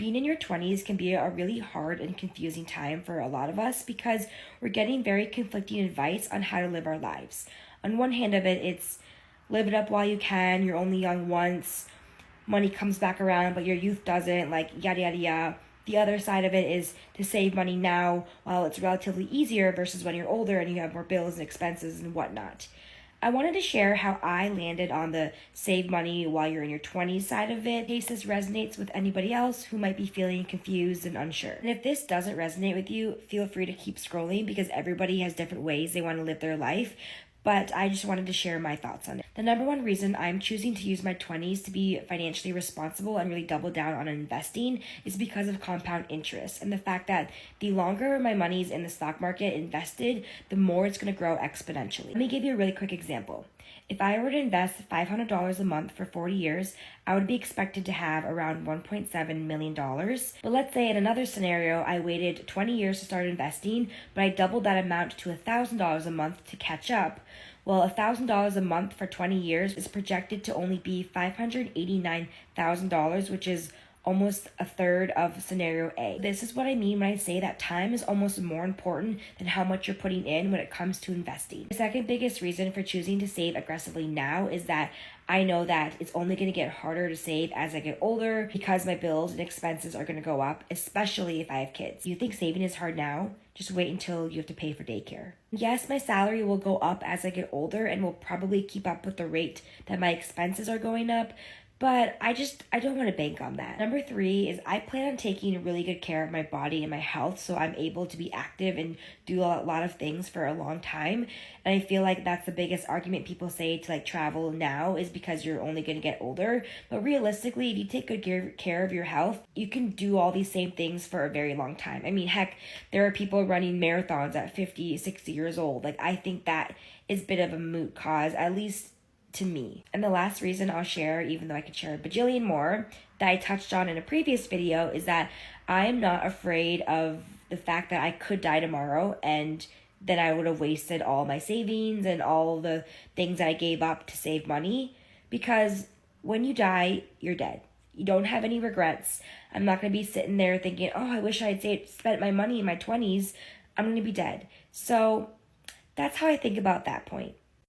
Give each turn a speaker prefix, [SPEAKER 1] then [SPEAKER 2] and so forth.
[SPEAKER 1] being in your 20s can be a really hard and confusing time for a lot of us because we're getting very conflicting advice on how to live our lives. On one hand of it, it's live it up while you can, you're only young once, money comes back around, but your youth doesn't, like yada yada yada. The other side of it is to save money now while it's relatively easier versus when you're older and you have more bills and expenses and whatnot. I wanted to share how I landed on the save money while you're in your 20s side of it, in case this resonates with anybody else who might be feeling confused and unsure. And if this doesn't resonate with you, feel free to keep scrolling because everybody has different ways they want to live their life. But I just wanted to share my thoughts on it. The number one reason I'm choosing to use my 20s to be financially responsible and really double down on investing is because of compound interest and the fact that the longer my money's in the stock market invested, the more it's going to grow exponentially. Let me give you a really quick example. If I were to invest $500 a month for 40 years, I would be expected to have around $1.7 million. But let's say in another scenario, I waited 20 years to start investing, but I doubled that amount to $1,000 a month to catch up. Well, $1,000 a month for 20 years is projected to only be $589,000, which is almost a third of scenario A. This is what I mean when I say that time is almost more important than how much you're putting in when it comes to investing. The second biggest reason for choosing to save aggressively now is that I know that it's only going to get harder to save as I get older because my bills and expenses are going to go up, especially if I have kids. You think saving is hard now? Just wait until you have to pay for daycare. Yes, my salary will go up as I get older and will probably keep up with the rate that my expenses are going up, but I don't want to bank on that. Number 3 is I plan on taking really good care of my body and my health so I'm able to be active and do a lot of things for a long time. And I feel like that's the biggest argument people say to like travel now is because you're only going to get older. But realistically, if you take good care of your health, you can do all these same things for a very long time. I mean, heck, there are people running marathons at 50, 60 years old. Like, I think that is a bit of a moot cause, at least to me. And the last reason I'll share, even though I could share a bajillion more, that I touched on in a previous video is that I'm not afraid of the fact that I could die tomorrow and then I would have wasted all my savings and all the things I gave up to save money, because when you die, you're dead. You don't have any regrets. I'm not going to be sitting there thinking, oh, I wish I had spent my money in my 20s. I'm going to be dead. So that's how I think about that point.